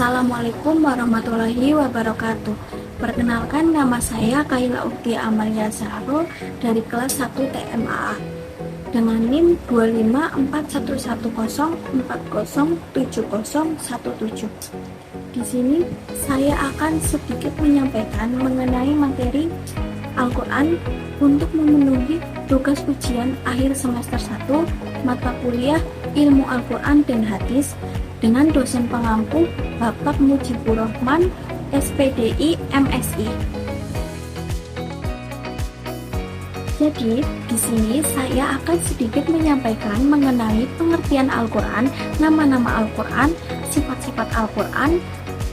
Assalamualaikum warahmatullahi wabarakatuh. Perkenalkan, nama saya Kaila Ukti Amalia Zahro dari kelas 1 TMAA dengan NIM 25401040717. Di sini saya akan sedikit menyampaikan mengenai materi Al-Quran untuk memenuhi tugas ujian akhir semester 1 mata kuliah Ilmu Al-Quran dan Hadis dengan dosen pengampu Bapak Mujibur Rahman, SPDI, MSI. Jadi, di sini saya akan sedikit menyampaikan mengenai pengertian Al-Quran, nama-nama Al-Quran, sifat-sifat Al-Quran,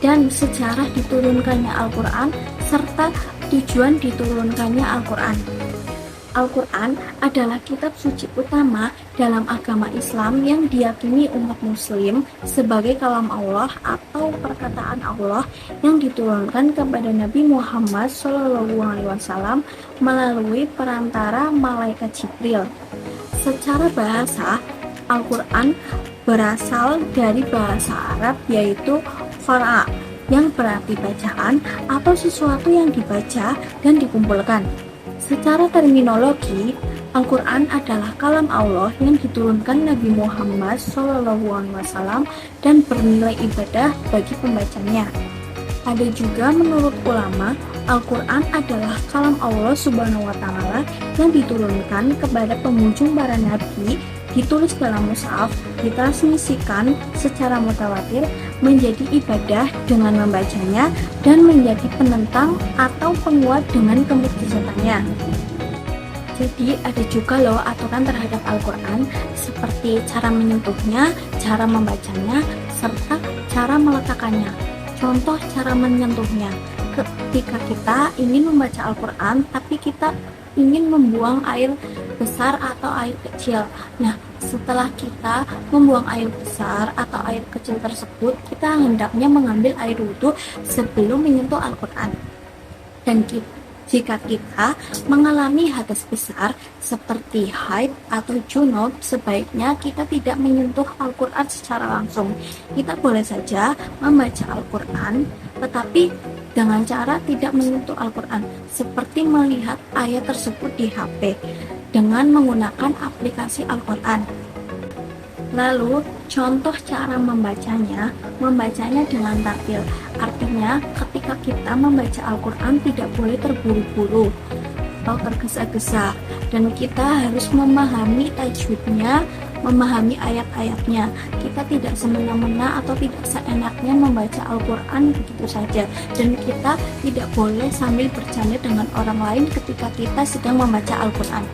dan sejarah diturunkannya Al-Quran, serta tujuan diturunkannya Al-Quran. Al-Quran adalah kitab suci utama dalam agama Islam yang diyakini umat muslim sebagai kalam Allah atau perkataan Allah yang diturunkan kepada Nabi Muhammad SAW melalui perantara malaikat Jibril. Secara bahasa, Al-Quran berasal dari bahasa Arab yaitu qara, yang berarti bacaan atau sesuatu yang dibaca dan dikumpulkan. Secara terminologi, Al-Quran adalah kalam Allah yang diturunkan Nabi Muhammad SAW dan bernilai ibadah bagi pembacanya. Ada juga menurut ulama, Al-Quran adalah kalam Allah Subhanahu wa Ta'ala yang diturunkan kepada pengunjung para nabi, ditulis dalam mushaf, ditransmisikan secara mutawatir, menjadi ibadah dengan membacanya, dan menjadi penentang atau penguat dengan kemukjizatannya. Jadi ada juga loh aturan terhadap Al-Quran seperti cara menyentuhnya, cara membacanya, serta cara meletakkannya. Contoh cara menyentuhnya, ketika kita ingin membaca Al-Quran tapi kita ingin membuang air besar atau air kecil. Nah, setelah kita membuang air besar atau air kecil tersebut, kita hendaknya mengambil air wudhu sebelum menyentuh Al-Quran. Dan jika kita mengalami hadas besar seperti haid atau junub, sebaiknya kita tidak menyentuh Al-Quran secara langsung. Kita boleh saja membaca Al-Quran, tetapi dengan cara tidak menyentuh Al-Quran, seperti melihat ayat tersebut di HP dengan menggunakan aplikasi Al-Quran. Lalu, contoh cara membacanya dengan tartil. Artinya, ketika kita membaca Al-Quran tidak boleh terburu-buru atau tergesa-gesa, dan kita harus memahami tajwidnya, memahami ayat-ayatnya. Kita tidak semena-mena atau tidak seenaknya membaca Al-Quran begitu saja, dan kita tidak boleh sambil bercanda dengan orang lain ketika kita sedang membaca Al-Quran.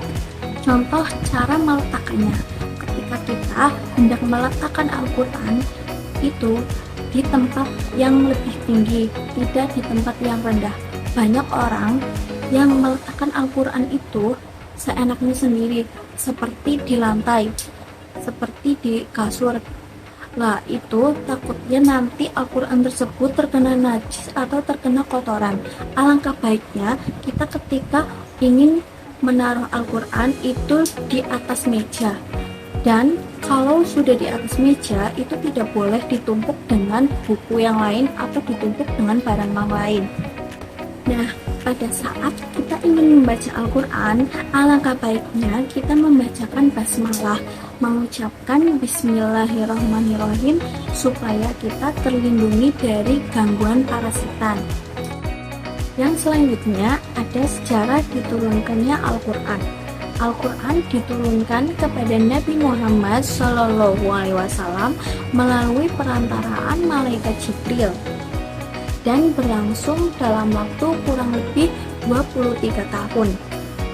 Contoh cara meletakkannya, ketika kita hendak meletakkan Al-Quran itu di tempat yang lebih tinggi, tidak di tempat yang rendah. Banyak orang yang meletakkan Al-Quran itu seenaknya sendiri, seperti di lantai, seperti di kasur. Lah, itu takutnya nanti Al-Quran tersebut terkena najis atau terkena kotoran. Alangkah baiknya kita ketika ingin menaruh Al-Quran itu di atas meja, dan kalau sudah di atas meja itu tidak boleh ditumpuk dengan buku yang lain atau ditumpuk dengan barang yang lain. Nah, pada saat kita ingin membaca Al-Quran, alangkah baiknya kita membacakan basmalah, mengucapkan bismillahirrahmanirrahim supaya kita terlindungi dari gangguan parasitan. Yang selanjutnya ada sejarah diturunkannya Al-Quran. Al-Quran diturunkan kepada Nabi Muhammad SAW melalui perantaraan malaikat Jibril dan berlangsung dalam waktu kurang lebih 23 tahun.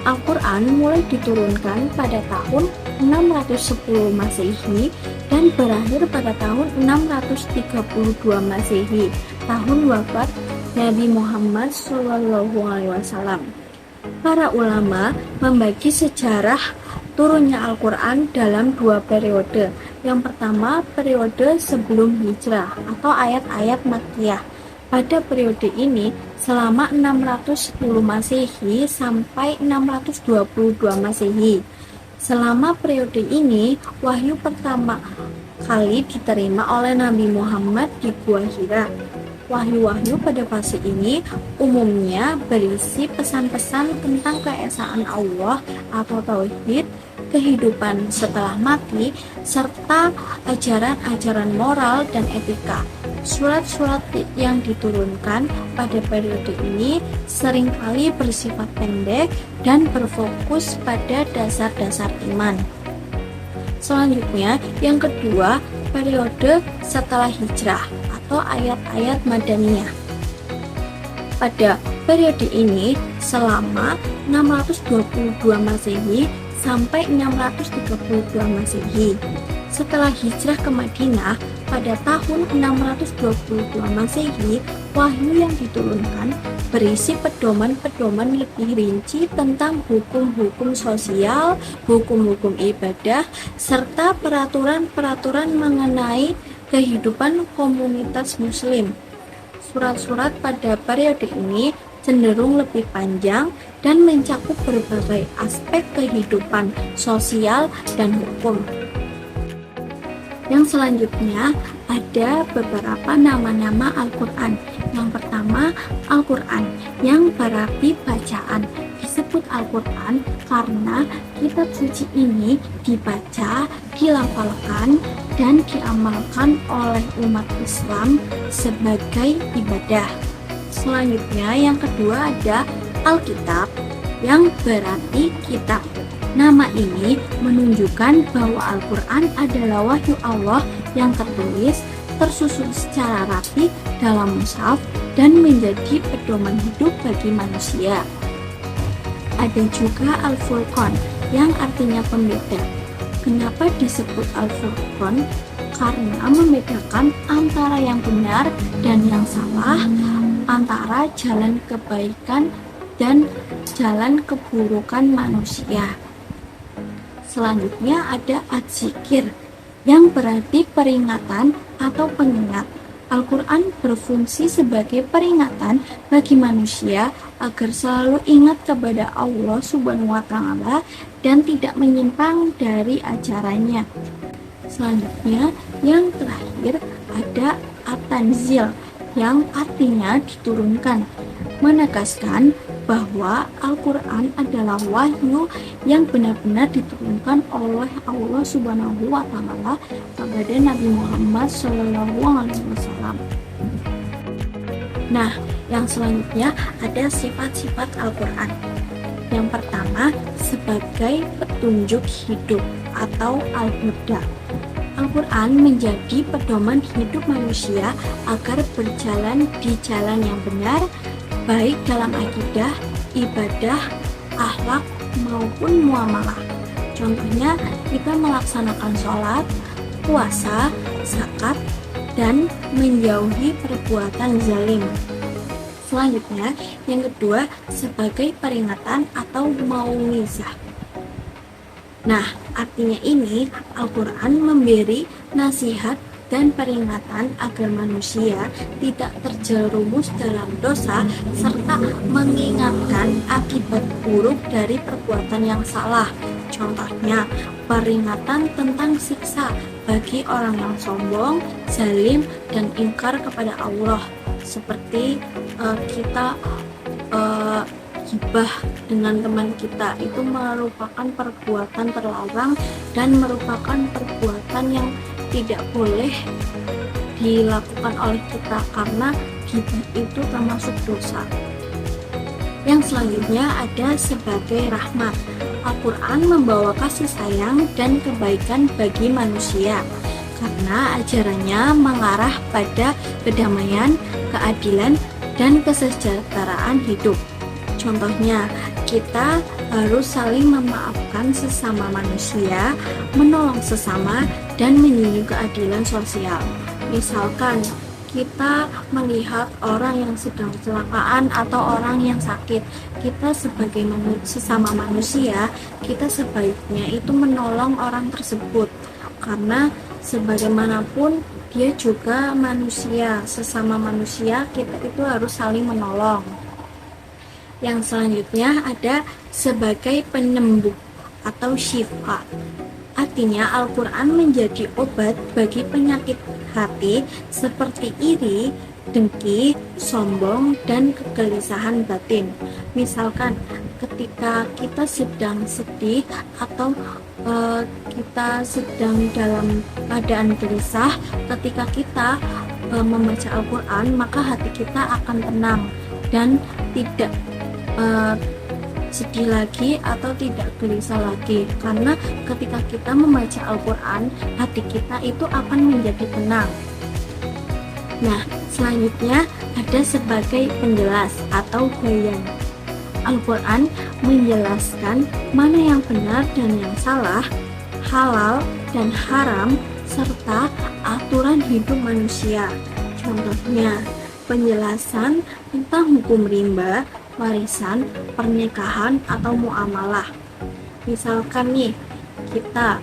Al-Quran mulai diturunkan pada tahun 610 Masehi dan berakhir pada tahun 632 Masehi, tahun wafat Nabi Muhammad SAW. Para ulama membagi sejarah turunnya Al-Quran dalam dua periode. Yang pertama, periode sebelum hijrah atau ayat-ayat Makkiyah. Pada periode ini, selama 610 Masehi sampai 622 Masehi. Selama periode ini, wahyu pertama kali diterima oleh Nabi Muhammad di Gua Hira. Wahyu-wahyu pada fase ini umumnya berisi pesan-pesan tentang keesaan Allah atau tauhid, kehidupan setelah mati, serta ajaran-ajaran moral dan etika. Surat-surat yang diturunkan pada periode ini seringkali bersifat pendek dan berfokus pada dasar-dasar iman. Selanjutnya, yang kedua, periode setelah hijrah atau ayat-ayat Madaniyah. Pada periode ini selama 622 Masehi sampai 632 Masehi. Setelah hijrah ke Madinah pada tahun 622 Masehi, wahyu yang diturunkan berisi pedoman-pedoman lebih rinci tentang hukum-hukum sosial, hukum-hukum ibadah, serta peraturan-peraturan mengenai kehidupan komunitas muslim. Surat-surat pada periode ini cenderung lebih panjang dan mencakup berbagai aspek kehidupan sosial dan hukum. Yang selanjutnya ada beberapa nama-nama Al-Quran. Yang pertama, Al-Quran yang berarti bacaan. Disebut Al-Quran karena kitab suci ini dibaca, dilafalkan, dan diamalkan oleh umat Islam sebagai ibadah. Selanjutnya yang kedua ada Alkitab yang berarti kitab. Nama ini menunjukkan bahwa Al-Quran adalah wahyu Allah yang tertulis, tersusun secara rapi dalam mushaf dan menjadi pedoman hidup bagi manusia. Ada juga Al-Furqan yang artinya pembeda. Kenapa disebut Al-Furqan? Karena membedakan antara yang benar dan yang salah, antara jalan kebaikan dan jalan keburukan manusia. Selanjutnya ada Adz-Dzikir yang berarti peringatan atau pengingat. Al-Quran berfungsi sebagai peringatan bagi manusia agar selalu ingat kepada Allah Subhanahu wa Ta'ala dan tidak menyimpang dari ajarannya. Selanjutnya, yang terakhir ada At-Tanzil yang artinya diturunkan, menegaskan bahwa Al-Quran adalah wahyu yang benar-benar diturunkan oleh Allah Subhanahu wa Ta'ala kepada Nabi Muhammad SAW. Nah, yang selanjutnya ada sifat-sifat Al-Quran. Yang pertama, sebagai petunjuk hidup atau Al-Huda. Al-Quran menjadi pedoman hidup manusia agar berjalan di jalan yang benar, baik dalam akidah, ibadah, akhlak, maupun muamalah. Contohnya, kita melaksanakan sholat, puasa, zakat, dan menjauhi perbuatan zalim. Selanjutnya, yang kedua, sebagai peringatan atau mau'izah. Nah, artinya ini Al-Quran memberi nasihat dan peringatan agar manusia tidak terjerumus dalam dosa serta mengingatkan akibat buruk dari perbuatan yang salah. Contohnya, peringatan tentang siksa bagi orang yang sombong, zalim, dan ingkar kepada Allah. Seperti kita gibah dengan teman kita, itu merupakan perbuatan terlarang dan merupakan perbuatan yang tidak boleh dilakukan oleh kita karena gibah itu termasuk dosa. Yang selanjutnya ada sebagai rahmat. Al-Quran membawa kasih sayang dan kebaikan bagi manusia karena ajarannya mengarah pada kedamaian, keadilan, dan kesejahteraan hidup. Contohnya, kita harus saling memaafkan sesama manusia, menolong sesama, dan menjunjung keadilan sosial. Misalkan, kita melihat orang yang sedang kecelakaan atau orang yang sakit, kita sebagai sesama manusia, kita sebaiknya itu menolong orang tersebut. Karena sebagaimanapun dia juga manusia, sesama manusia, kita itu harus saling menolong. Yang selanjutnya ada sebagai penyembuh atau syifa. Artinya Al-Quran menjadi obat bagi penyakit hati seperti iri, dengki, sombong, dan kegelisahan batin. Misalkan ketika kita sedang sedih atau kita sedang dalam keadaan gelisah, ketika kita membaca Al-Quran, maka hati kita akan tenang dan tidak sedih lagi atau tidak gelisah lagi, karena ketika kita membaca Al-Quran, hati kita itu akan menjadi tenang. Nah, selanjutnya ada sebagai penjelas atau bayan. Al-Quran menjelaskan mana yang benar dan yang salah, halal dan haram, serta aturan hidup manusia. Contohnya, penjelasan tentang hukum riba, warisan, pernikahan, atau muamalah. Misalkan nih, kita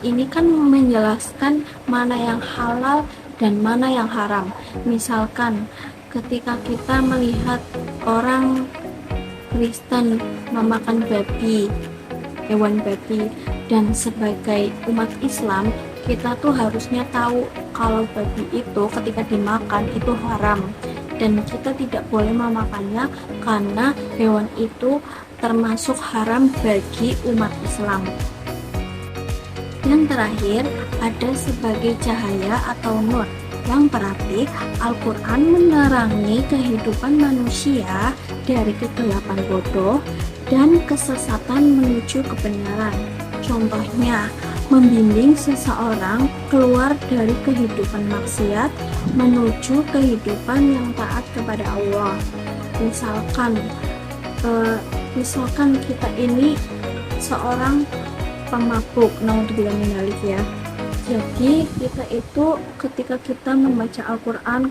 ini kan menjelaskan mana yang halal dan mana yang haram. Misalkan ketika kita melihat orang Kristen memakan babi, hewan babi, dan sebagai umat Islam, kita tuh harusnya tahu kalau babi itu ketika dimakan itu haram, dan kita tidak boleh memakannya karena hewan itu termasuk haram bagi umat Islam. Yang terakhir, ada sebagai cahaya atau nur, yang berarti Al-Quran menerangi kehidupan manusia dari kegelapan bodoh dan kesesatan menuju kebenaran. Contohnya, membimbing seseorang keluar dari kehidupan maksiat menuju kehidupan yang taat kepada Allah. Misalkan kita ini seorang pemabuk, naudzubillah min dzalik ya. Jadi kita itu ketika kita membaca Al-Quran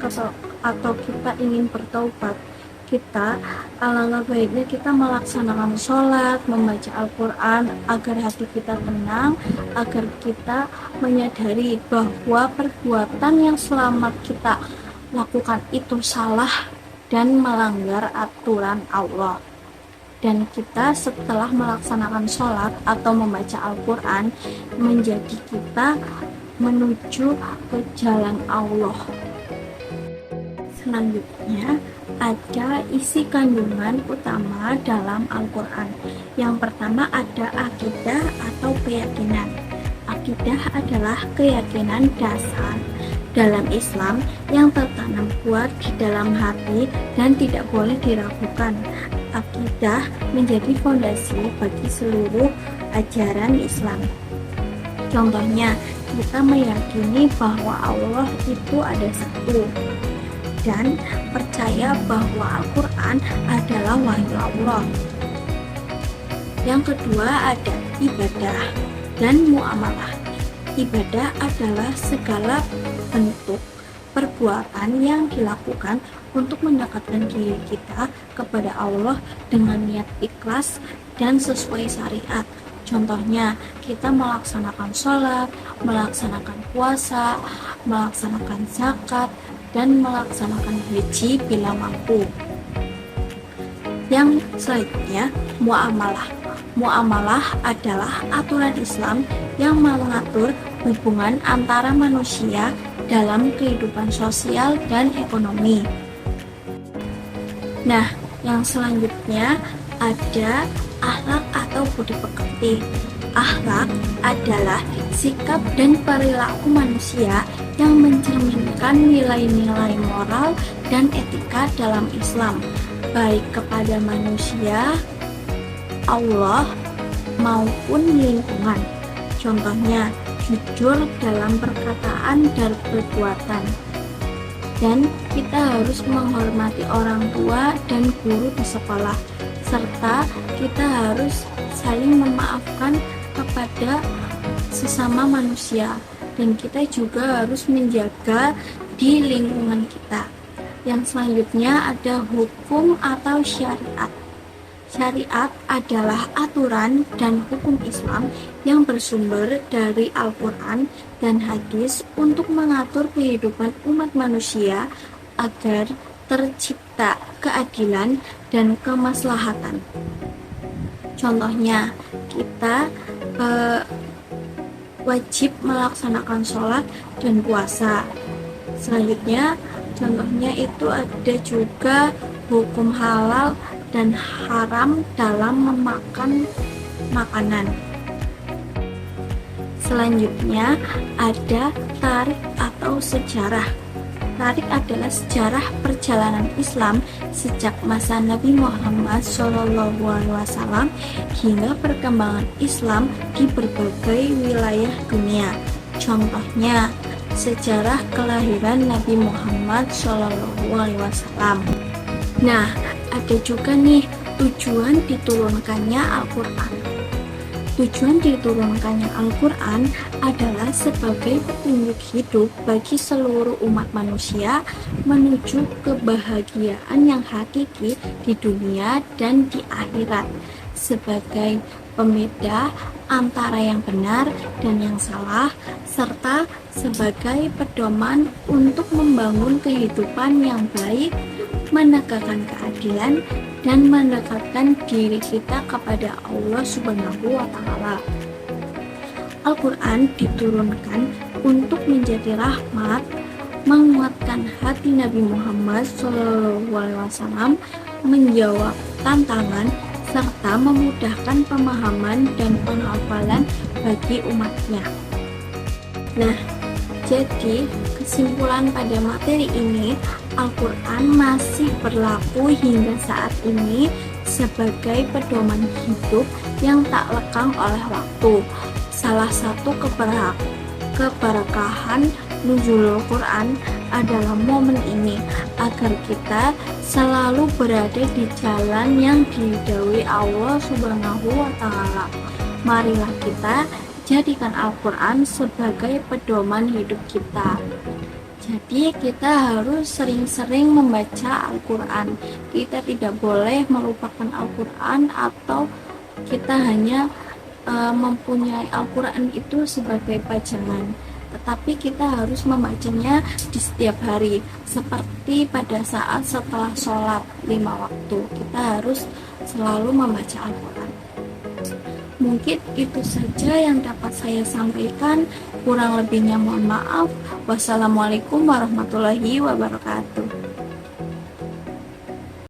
atau kita ingin bertaubat, kita alangkah baiknya kita melaksanakan sholat, membaca Al-Quran agar hati kita tenang, agar kita menyadari bahwa perbuatan yang selama kita lakukan itu salah dan melanggar aturan Allah. Dan kita setelah melaksanakan sholat atau membaca Al-Quran, menjadi kita menuju ke jalan Allah. Selanjutnya, ada isi kandungan utama dalam Al-Quran. Yang pertama ada akidah atau keyakinan. Akidah adalah keyakinan dasar dalam Islam yang tertanam kuat di dalam hati dan tidak boleh diragukan. Akidah menjadi fondasi bagi seluruh ajaran Islam. Contohnya, kita meyakini bahwa Allah itu ada satu dan percaya bahwa Al-Quran adalah wahyu Allah. Yang kedua ada ibadah dan muamalah. Ibadah adalah segala bentuk perbuatan yang dilakukan untuk mendekatkan diri kita kepada Allah dengan niat ikhlas dan sesuai syariat. Contohnya, kita melaksanakan sholat, melaksanakan puasa, melaksanakan zakat, dan melaksanakan haji bila mampu. Yang selanjutnya, muamalah. Muamalah adalah aturan Islam yang mengatur hubungan antara manusia dalam kehidupan sosial dan ekonomi. Nah, yang selanjutnya ada akhlak atau budi pekerti. Akhlak adalah sikap dan perilaku manusia yang mencerminkan nilai-nilai moral dan etika dalam Islam, baik kepada manusia, Allah, maupun lingkungan. Contohnya, jujur dalam perkataan dan perbuatan. Dan kita harus menghormati orang tua dan guru di sekolah, serta kita harus saling memaafkan kepada sesama manusia, dan kita juga harus menjaga di lingkungan kita. Yang selanjutnya ada hukum atau syariat. Syariat adalah aturan dan hukum Islam yang bersumber dari Al-Quran dan hadis untuk mengatur kehidupan umat manusia agar tercipta keadilan dan kemaslahatan. Contohnya, kita wajib melaksanakan sholat dan puasa. Selanjutnya, contohnya itu ada juga hukum halal dan haram dalam memakan makanan. Selanjutnya ada tarik atau sejarah. Tarik adalah sejarah perjalanan Islam sejak masa Nabi Muhammad SAW hingga perkembangan Islam di berbagai wilayah dunia. Contohnya, sejarah kelahiran Nabi Muhammad SAW. Nah, ada juga nih tujuan diturunkannya Al-Quran. Tujuan diturunkannya Al-Quran adalah sebagai petunjuk hidup bagi seluruh umat manusia menuju kebahagiaan yang hakiki di dunia dan di akhirat, sebagai pembeda antara yang benar dan yang salah, serta sebagai pedoman untuk membangun kehidupan yang baik, menegakkan keadilan, dan mendekatkan diri kita kepada Allah Subhanahu wa Ta'ala. Al-Quran diturunkan untuk menjadi rahmat, menguatkan hati Nabi Muhammad SAW, menjawab tantangan, serta memudahkan pemahaman dan penghafalan bagi umatnya. Nah, jadi kesimpulan pada materi ini, Al-Quran masih berlaku hingga saat ini sebagai pedoman hidup yang tak lekang oleh waktu. Salah satu keberkahan nuzulul Quran adalah momen ini, agar kita selalu berada di jalan yang diridhoi Allah Subhanahu wa Ta'ala. Marilah kita jadikan Al-Quran sebagai pedoman hidup kita. Jadi kita harus sering-sering membaca Al-Quran. Kita tidak boleh melupakan Al-Quran atau kita hanya mempunyai Al-Quran itu sebagai pajangan. Tetapi kita harus membacanya di setiap hari. Seperti pada saat setelah sholat 5 waktu. Kita harus selalu membaca Al-Quran. Mungkin itu saja yang dapat saya sampaikan. Kurang lebihnya mohon maaf. Wassalamualaikum warahmatullahi wabarakatuh.